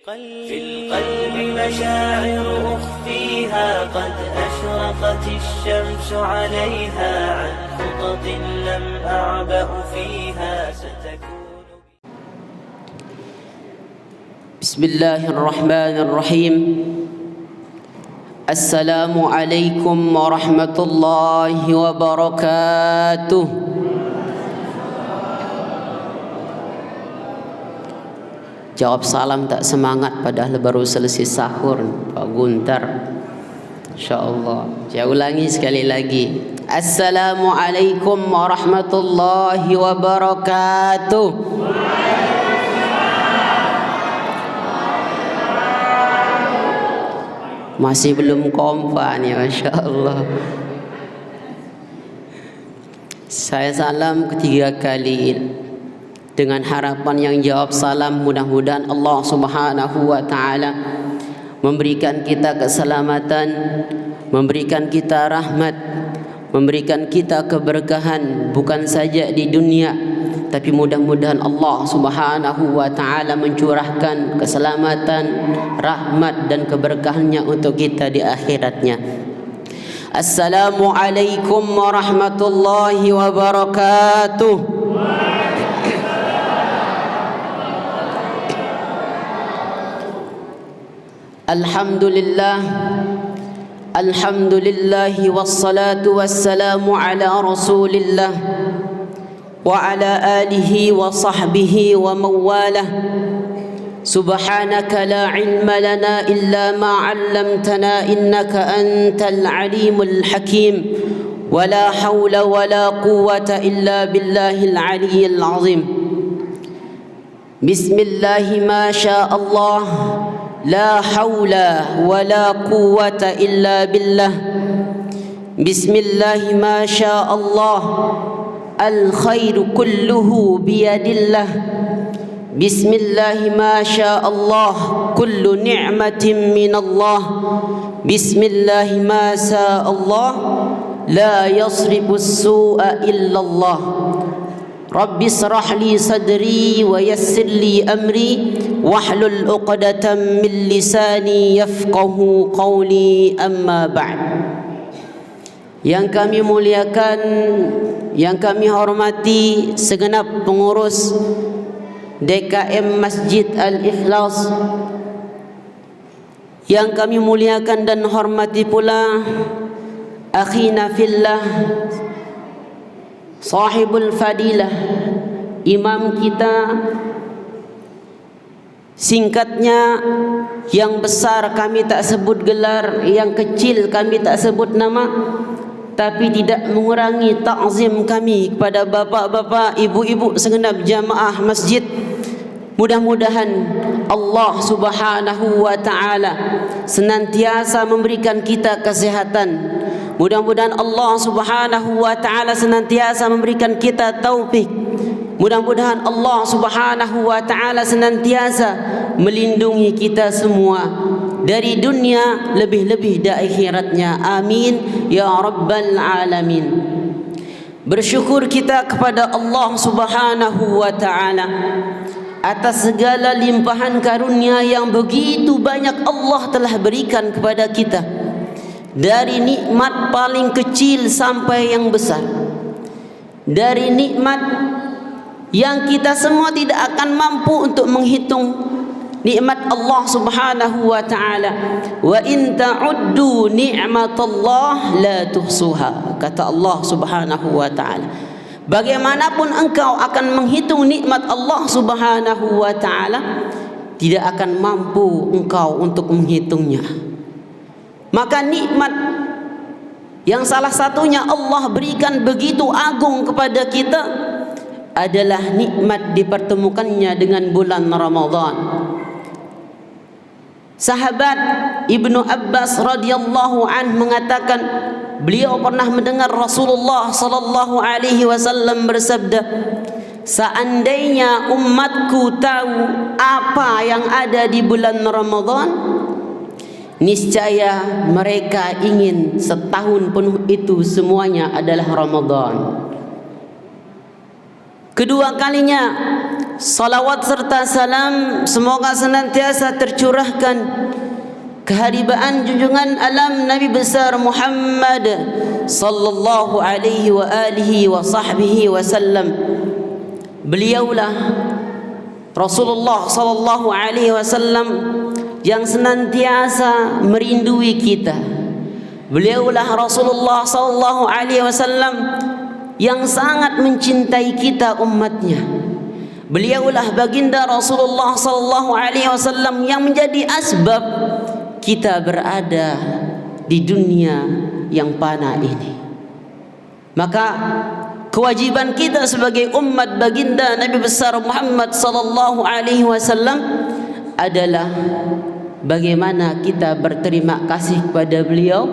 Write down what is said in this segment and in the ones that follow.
في القلب مشاعر أخفيها قد أشرقت الشمس عليها عن خطط لم أعبأ فيها ستكون. بسم الله الرحمن الرحيم. السلام عليكم ورحمة الله وبركاته. Jawab salam tak semangat padahal baru selesai sahur, Pak Guntar. InsyaAllah. Saya ulangi sekali lagi. Assalamualaikum warahmatullahi wabarakatuh. Masih belum kompak nih, Masya Allah. Saya salam ketiga kali dengan harapan yang jawab salam, mudah-mudahan Allah Subhanahu wa taala memberikan kita keselamatan, memberikan kita rahmat, memberikan kita keberkahan bukan saja di dunia, tapi mudah-mudahan Allah Subhanahu wa taala mencurahkan keselamatan, rahmat dan keberkahannya untuk kita di akhiratnya. Assalamualaikum warahmatullahi wabarakatuh. Alhamdulillah, alhamdulillah wassalatu wassalamu ala rasulillah wa ala alihi wa sahbihi wa mawalah. Subhanaka la ilma lana illa ma 'allamtana innaka antal alimul hakim. Wa la hawla wa la quwwata illa billahil aliyyil azim. Bismillah ma syaa Allah. لا حول ولا قوة إلا بالله. بسم الله ما شاء الله. الخير كله بيد الله. بسم الله ما شاء الله. كل نعمة من الله. بسم الله ما شاء الله. لا يصرف السوء إلا الله. رب اشرح لي صدري ويسر لي أمري واحلل عقدة من لساني يفقهوا قولي أما بعد. Yang kami muliakan, yang kami hormati segenap pengurus DKM Masjid Al-Ikhlas, yang kami muliakan dan hormati pula akhina fillah, sahibul fadilah, imam kita. Singkatnya, yang besar kami tak sebut gelar, yang kecil kami tak sebut nama, tapi tidak mengurangi ta'zim kami kepada bapak-bapak, ibu-ibu segenap jamaah masjid. Mudah-mudahan Allah Subhanahu wa taala senantiasa memberikan kita kesehatan. Mudah-mudahan Allah Subhanahu wa taala senantiasa memberikan kita taufik. Mudah-mudahan Allah Subhanahu wa taala senantiasa melindungi kita semua dari dunia, lebih-lebih dari akhiratnya. Amin ya rabbal alamin. Bersyukur kita kepada Allah Subhanahu wa taala atas segala limpahan karunia yang begitu banyak Allah telah berikan kepada kita, dari nikmat paling kecil sampai yang besar, dari nikmat yang kita semua tidak akan mampu untuk menghitung nikmat Allah Subhanahu wa taala. Wa in ta'uddu ni'matallah la tuhsuha, kata Allah Subhanahu wa taala. Bagaimanapun engkau akan menghitung nikmat Allah Subhanahu wa taala, tidak akan mampu engkau untuk menghitungnya. Maka nikmat yang salah satunya Allah berikan begitu agung kepada kita adalah nikmat dipertemukannya dengan bulan Ramadan. Sahabat Ibnu Abbas radhiyallahu anhu mengatakan, beliau pernah mendengar Rasulullah sallallahu alaihi wasallam bersabda, seandainya umatku tahu apa yang ada di bulan Ramadan, niscaya mereka ingin setahun penuh itu semuanya adalah Ramadan. Kedua kalinya salawat serta salam semoga senantiasa tercurahkan keharibaan junjungan alam Nabi besar Muhammad sallallahu alaihi wa alihi wa sahbihi wasallam. Beliaulah Rasulullah sallallahu alaihi wasallam yang senantiasa merindui kita. Beliaulah Rasulullah sallallahu alaihi wasallam yang sangat mencintai kita umatnya. Beliaulah baginda Rasulullah sallallahu alaihi wasallam yang menjadi asbab kita berada di dunia yang fana ini. Maka kewajiban kita sebagai umat baginda Nabi besar Muhammad sallallahu alaihi wasallam adalah bagaimana kita berterima kasih kepada beliau,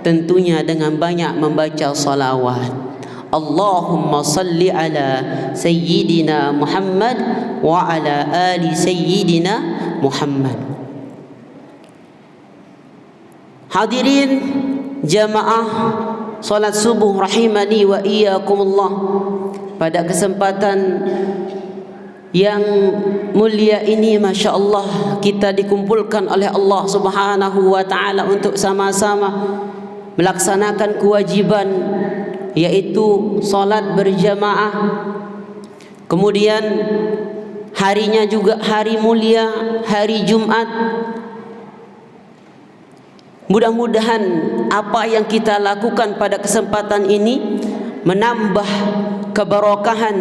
tentunya dengan banyak membaca salawat. Allahumma salli ala sayyidina Muhammad wa ala ali sayyidina Muhammad. Hadirin jamaah salat subuh rahimani wa iyyakumullah. Pada kesempatan yang mulia ini, Masya Allah, kita dikumpulkan oleh Allah subhanahu wa ta'ala untuk sama-sama melaksanakan kewajiban, yaitu salat berjamaah. Kemudian harinya juga hari mulia, hari Jumat. Mudah-mudahan apa yang kita lakukan pada kesempatan ini menambah keberkahan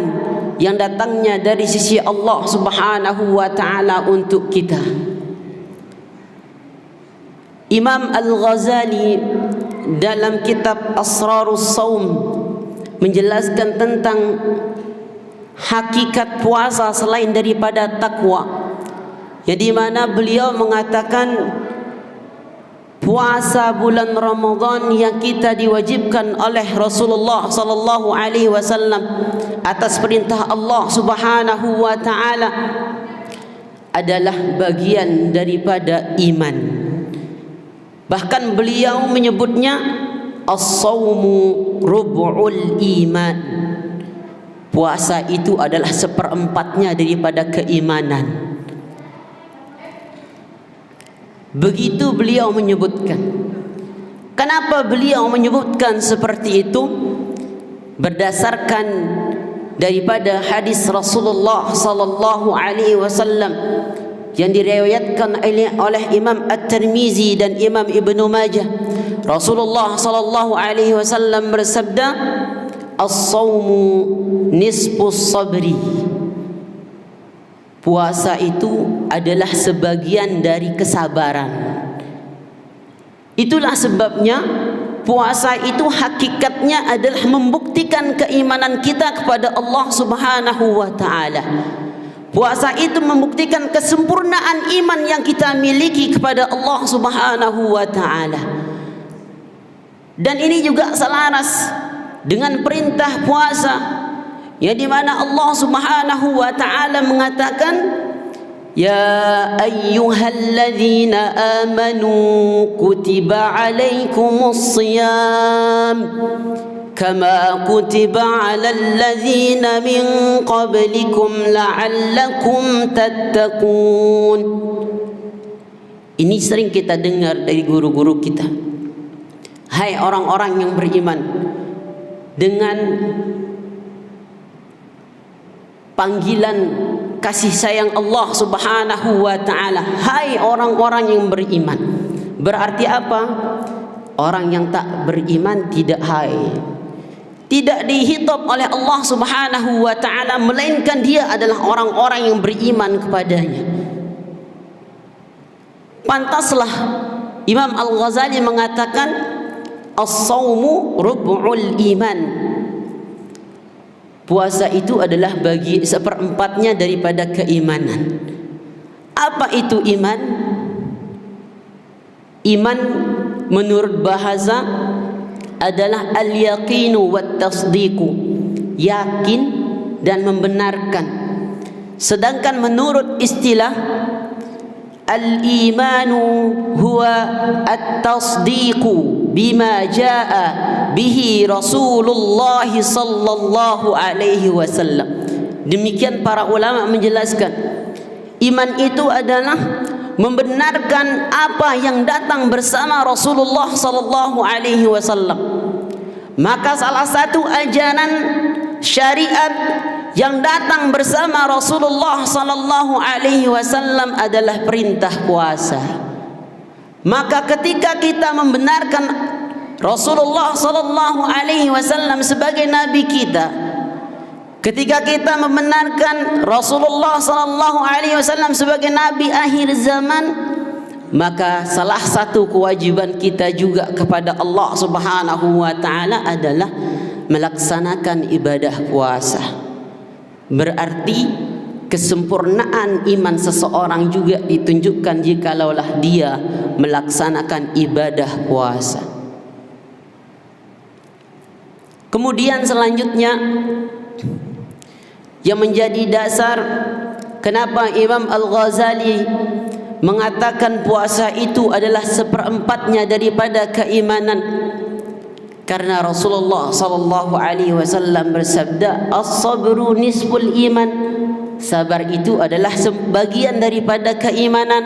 yang datangnya dari sisi Allah subhanahu wa ta'ala untuk kita. Imam Al-Ghazali dalam kitab Asrarus Saum menjelaskan tentang hakikat puasa selain daripada takwa, yang di mana beliau mengatakan puasa bulan Ramadan yang kita diwajibkan oleh Rasulullah sallallahu alaihi wasallam atas perintah Allah subhanahu wa ta'ala adalah bagian daripada iman. Bahkan beliau menyebutnya as-sawmu rub'ul iman. Puasa itu adalah seperempatnya daripada keimanan. Begitu beliau menyebutkan. Kenapa beliau menyebutkan seperti itu? Berdasarkan daripada hadis Rasulullah sallallahu alaihi wasallam yang diriwayatkan oleh Imam At-Tirmizi dan Imam Ibnu Majah. Rasulullah sallallahu alaihi wasallam bersabda, "As-shaumu nisfus sabri." Puasa itu adalah sebagian dari kesabaran. Itulah sebabnya puasa itu hakikatnya adalah membuktikan keimanan kita kepada Allah Subhanahu wa taala. Puasa itu membuktikan kesempurnaan iman yang kita miliki kepada Allah Subhanahu wa taala. Dan ini juga selaras dengan perintah puasa, yang di mana Allah Subhanahu wa taala mengatakan, "Ya ayyuhalladzina amanu kutiba alaikumus shiyam kama kutiba 'alal ladzina min qablikum la'allakum tattaqun." Ini sering kita dengar dari guru-guru kita. Hai orang-orang yang beriman, dengan panggilan kasih sayang Allah Subhanahu wa taala, hai orang-orang yang beriman. Berarti apa? Orang yang tak beriman tidak hai, tidak dihitab oleh Allah Subhanahu wa taala, melainkan dia adalah orang-orang yang beriman kepadanya. Pantaslah Imam Al-Ghazali mengatakan as-shaumu rub'ul iman. Puasa itu adalah bagi seperempatnya daripada keimanan. Apa itu iman? Iman menurut bahasa adalah al-yaqinu wat tasdiqu, yakin dan membenarkan. Sedangkan menurut istilah al-imanu huwa at-tasdiqu bima jaa bihi Rasulullah sallallahu alaihi wasallam. Demikian para ulama menjelaskan, iman itu adalah membenarkan apa yang datang bersama Rasulullah sallallahu alaihi wasallam. Maka salah satu ajaran syariat yang datang bersama Rasulullah sallallahu alaihi wasallam adalah perintah puasa. Maka ketika kita membenarkan Rasulullah sallallahu alaihi wasallam sebagai nabi kita, ketika kita membenarkan Rasulullah sallallahu alaihi wasallam sebagai nabi akhir zaman, maka salah satu kewajiban kita juga kepada Allah Subhanahu wa taala adalah melaksanakan ibadah puasa. Berarti kesempurnaan iman seseorang juga ditunjukkan jikalaulah dia melaksanakan ibadah puasa. Kemudian selanjutnya yang menjadi dasar kenapa Imam Al-Ghazali mengatakan puasa itu adalah seperempatnya daripada keimanan, karena Rasulullah sallallahu alaihi wasallam bersabda, as-sabru nisful iman. Sabar itu adalah sebagian daripada keimanan,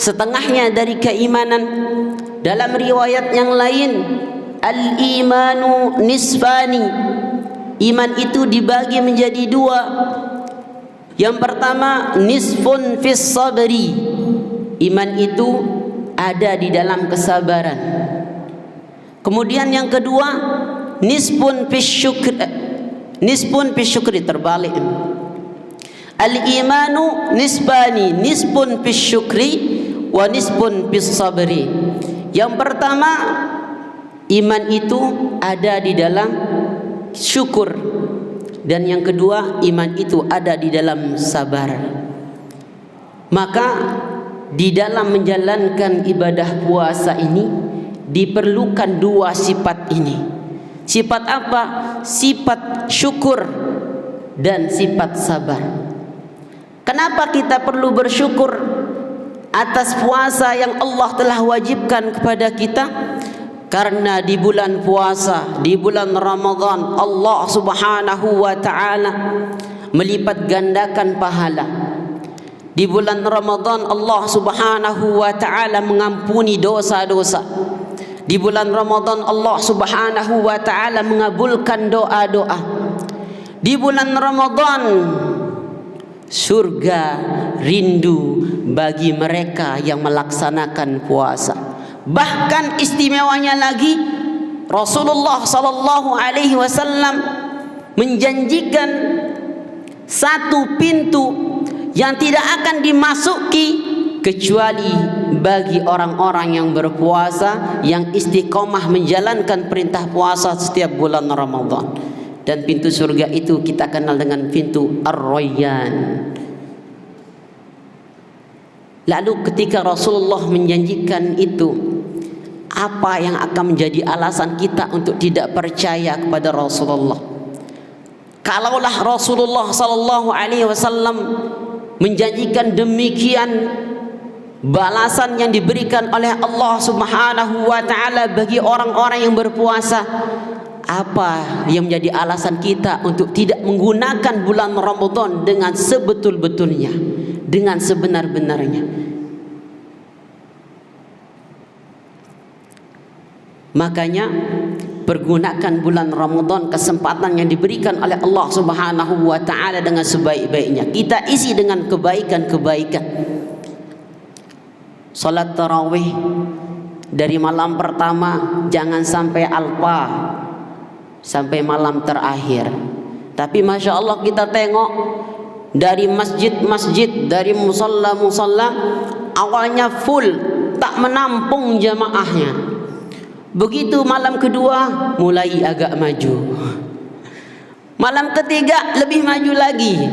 setengahnya dari keimanan. Dalam riwayat yang lain, al-imanu nisfani. Iman itu dibagi menjadi dua. Yang pertama, nisfun fis sabri. Iman itu ada di dalam kesabaran. Kemudian yang kedua, nisfun fis syukri, terbalik. Al-imanu nisbani, nisfun fis syukri wa nisfun fis sabri. Yang pertama, iman itu ada di dalam syukur, dan yang kedua, iman itu ada di dalam sabar. Maka di dalam menjalankan ibadah puasa ini diperlukan dua sifat ini. Sifat apa? Sifat syukur dan sifat sabar. Kenapa kita perlu bersyukur atas puasa yang Allah telah wajibkan kepada kita? Karena di bulan puasa, di bulan Ramadan, Allah Subhanahu wa taala melipat gandakan pahala. Di bulan Ramadan Allah Subhanahu wa taala mengampuni dosa-dosa. Di bulan Ramadan Allah Subhanahu wa taala mengabulkan doa-doa. Di bulan Ramadan surga rindu bagi mereka yang melaksanakan puasa. Bahkan istimewanya lagi, Rasulullah sallallahu alaihi wasallam menjanjikan satu pintu yang tidak akan dimasuki kecuali bagi orang-orang yang berpuasa, yang istiqomah menjalankan perintah puasa setiap bulan Ramadan. Dan pintu surga itu kita kenal dengan pintu Ar-Rayyan. Lalu ketika Rasulullah menjanjikan itu, apa yang akan menjadi alasan kita untuk tidak percaya kepada Rasulullah? Kalaulah Rasulullah sallallahu alaihi wasallam menjanjikan demikian balasan yang diberikan oleh Allah Subhanahu wa taala bagi orang-orang yang berpuasa, apa yang menjadi alasan kita untuk tidak menggunakan bulan Ramadan dengan sebetul-betulnya, dengan sebenar-benarnya? Makanya pergunakan bulan Ramadan, kesempatan yang diberikan oleh Allah Subhanahu wa taala dengan sebaik-baiknya. Kita isi dengan kebaikan-kebaikan. Salat tarawih dari malam pertama jangan sampai alpa, sampai malam terakhir. Tapi Masya Allah kita tengok dari masjid-masjid, dari musalla-musalla, awalnya full, tak menampung jamaahnya. Begitu malam kedua mulai agak maju, malam ketiga lebih maju lagi,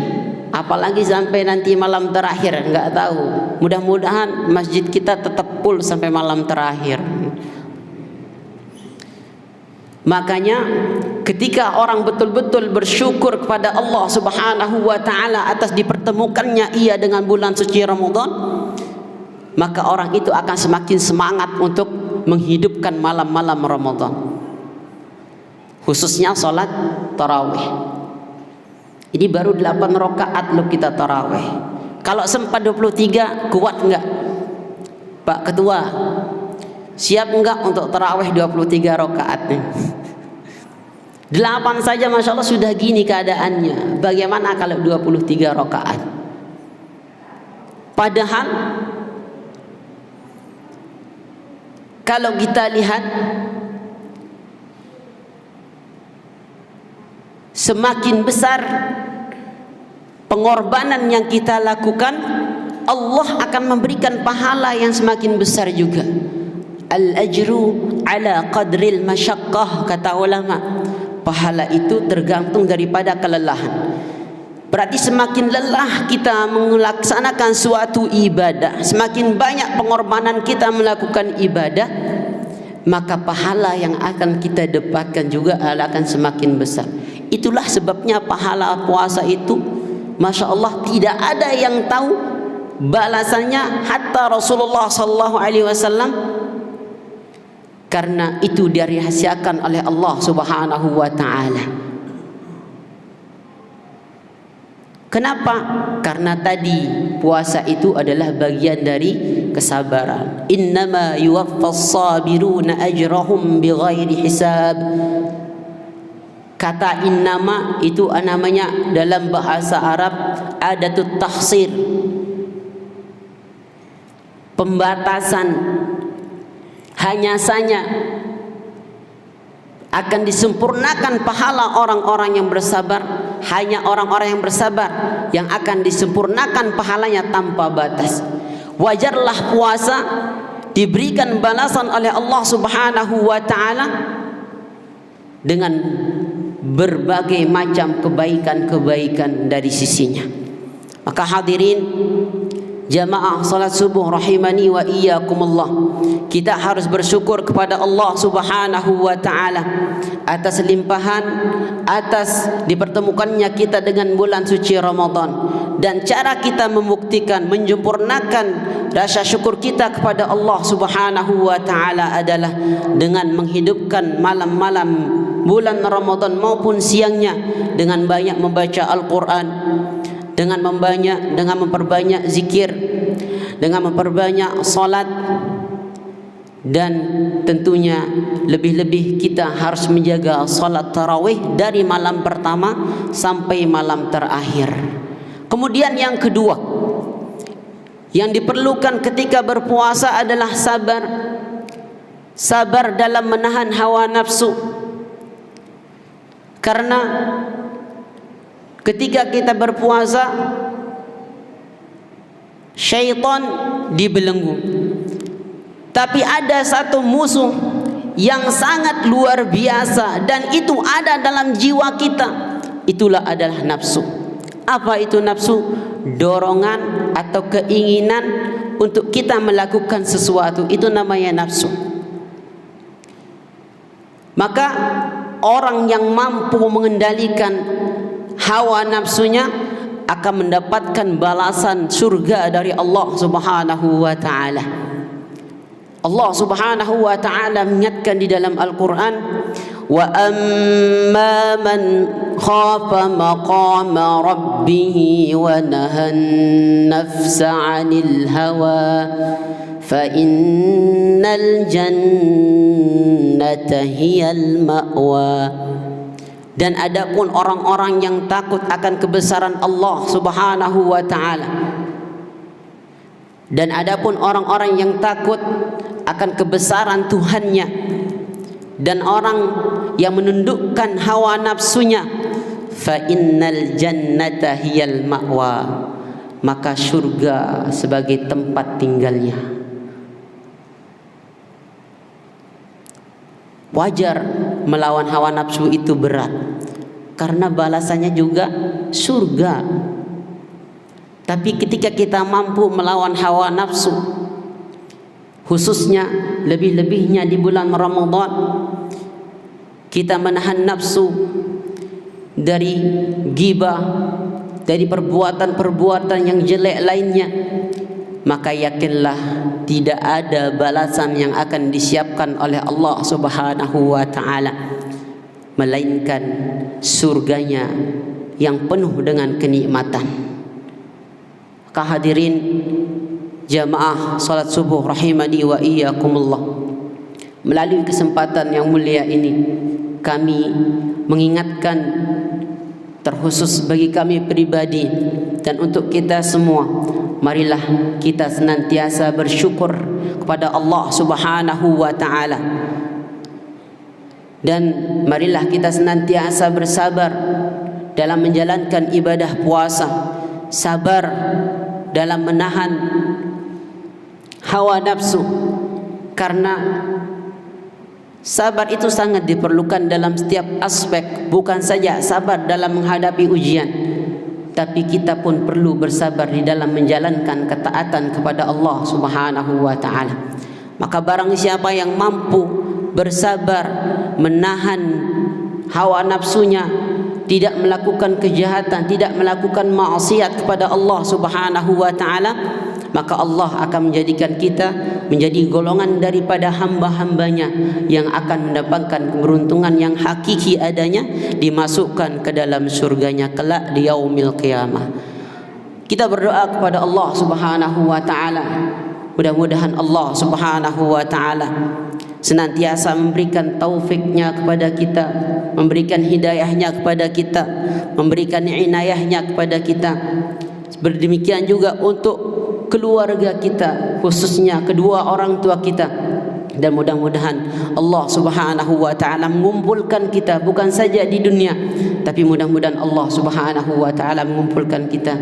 apalagi sampai nanti malam terakhir, enggak tahu. Mudah-mudahan masjid kita tetap full sampai malam terakhir. Makanya ketika orang betul-betul bersyukur kepada Allah Subhanahu wa taala atas dipertemukannya ia dengan bulan suci Ramadan, maka orang itu akan semakin semangat untuk menghidupkan malam-malam Ramadan, khususnya salat tarawih. Ini baru 8 rakaat lo kita tarawih. Kalau sempat 23, kuat enggak? Pak Ketua, siap enggak untuk tarawih 23 rakaat nih? 8 saja Masya Allah sudah gini keadaannya. Bagaimana kalau 23 rakaat? Padahal kalau kita lihat semakin besar pengorbanan yang kita lakukan, Allah akan memberikan pahala yang semakin besar juga. Al-ajru ala qadril masyaqqah, kata ulama. Pahala itu tergantung daripada kelelahan. Berarti semakin lelah kita melaksanakan suatu ibadah, semakin banyak pengorbanan kita melakukan ibadah, maka pahala yang akan kita dapatkan juga akan semakin besar. Itulah sebabnya pahala puasa itu, Masya Allah, tidak ada yang tahu balasannya, hatta Rasulullah SAW, karena itu dirahasiakan oleh Allah Subhanahu wa Ta'ala. Kenapa? Karena tadi puasa itu adalah bagian dari kesabaran. Innama yuwaffas sabiruna ajrahum bighairi hisab. Kata innama itu namanya dalam bahasa Arab adatut tahsir, pembatasan. Hanya saja akan disempurnakan pahala orang-orang yang bersabar. Hanya orang-orang yang bersabar yang akan disempurnakan pahalanya tanpa batas. Wajarlah puasa diberikan balasan oleh Allah Subhanahu wa Ta'ala dengan berbagai macam kebaikan-kebaikan dari sisinya. Maka hadirin jamaah salat subuh rahimani wa iyyakumullah, kita harus bersyukur kepada Allah Subhanahu wa Ta'ala atas limpahan, atas dipertemukannya kita dengan bulan suci Ramadan. Dan cara kita membuktikan, menyempurnakan rasa syukur kita kepada Allah Subhanahu wa Ta'ala adalah dengan menghidupkan malam-malam bulan Ramadan maupun siangnya dengan banyak membaca Al-Quran, dengan memperbanyak zikir, dengan memperbanyak salat, dan tentunya lebih-lebih kita harus menjaga salat tarawih dari malam pertama sampai malam terakhir. Kemudian yang kedua yang diperlukan ketika berpuasa adalah sabar. Sabar dalam menahan hawa nafsu. Karena ketika kita berpuasa, syaitan dibelenggu. Tapi ada satu musuh yang sangat luar biasa, dan itu ada dalam jiwa kita. Itulah adalah nafsu. Apa itu nafsu? Dorongan atau keinginan untuk kita melakukan sesuatu. Itu namanya nafsu. Maka orang yang mampu mengendalikan hawa nafsunya akan mendapatkan balasan surga dari Allah Subhanahu wa Ta'ala. Allah Subhanahu wa Ta'ala mengingatkan di dalam Al-Quran, wa amma man khafa maqama rabbih wa nahan nafsa 'anil hawa fa innal jannata hiyal ma'wa. Dan adapun orang-orang yang takut akan kebesaran Allah Subhanahu wa Ta'ala, dan adapun orang-orang yang takut akan kebesaran Tuhannya, dan orang yang menundukkan hawa nafsunya, fa innal jannata hiyal ma'wa, maka surga sebagai tempat tinggalnya. Wajar melawan hawa nafsu itu berat, karena balasannya juga surga. Tapi ketika kita mampu melawan hawa nafsu, khususnya lebih-lebihnya di bulan Ramadan, kita menahan nafsu dari ghibah, dari perbuatan-perbuatan yang jelek lainnya, maka yakinlah tidak ada balasan yang akan disiapkan oleh Allah Subhanahu wa Ta'ala melainkan surganya yang penuh dengan kenikmatan. Hadirin jamaah salat subuh rahimani wa iyyakumullah, melalui kesempatan yang mulia ini kami mengingatkan, terkhusus bagi kami pribadi dan untuk kita semua, marilah kita senantiasa bersyukur kepada Allah Subhanahu wa taala, dan marilah kita senantiasa bersabar dalam menjalankan ibadah puasa, sabar dalam menahan hawa nafsu, karena sabar itu sangat diperlukan dalam setiap aspek, bukan saja sabar dalam menghadapi ujian, tapi kita pun perlu bersabar di dalam menjalankan ketaatan kepada Allah Subhanahu wa taala. Maka barang siapa yang mampu bersabar menahan hawa nafsunya, tidak melakukan kejahatan, tidak melakukan maksiat kepada Allah Subhanahu wa taala, maka Allah akan menjadikan kita menjadi golongan daripada hamba-hambanya yang akan mendapatkan keberuntungan yang hakiki adanya, dimasukkan ke dalam surganya kelak di yaumil qiyamah. Kita berdoa kepada Allah Subhanahu wa taala, mudah-mudahan Allah Subhanahu wa taala senantiasa memberikan taufiknya kepada kita, memberikan hidayahnya kepada kita, memberikan inayahnya kepada kita. Berdemikian juga untuk keluarga kita, khususnya kedua orang tua kita, dan mudah-mudahan Allah Subhanahu wa taala mengumpulkan kita bukan saja di dunia, tapi mudah-mudahan Allah Subhanahu wa taala mengumpulkan kita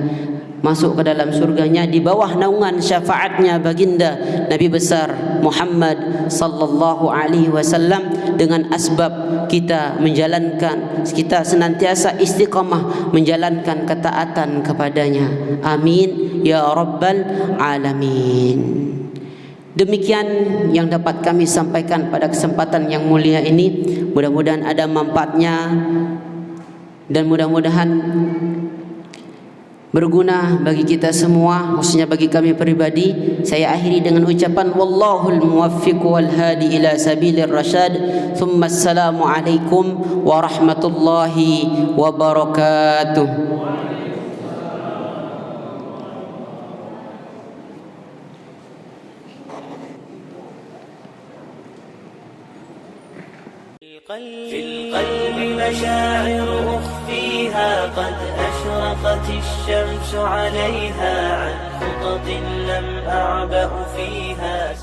masuk ke dalam surganya di bawah naungan syafaatnya baginda Nabi besar Muhammad sallallahu alaihi wasallam, dengan asbab kita menjalankan, kita senantiasa istiqamah menjalankan ketaatan kepadanya. Amin ya rabbal alamin. Demikian yang dapat kami sampaikan pada kesempatan yang mulia ini. Mudah-mudahan ada manfaatnya dan mudah-mudahan berguna bagi kita semua, khususnya bagi kami pribadi. Saya akhiri dengan ucapan wallahul muwaffiq wal hadi ila sabilir rasyad. Thumma assalamu alaikum warahmatullahi wabarakatuh. في القلب مشاعر أخفيها قد أشرقت الشمس عليها عن خطط لم أعبأ فيها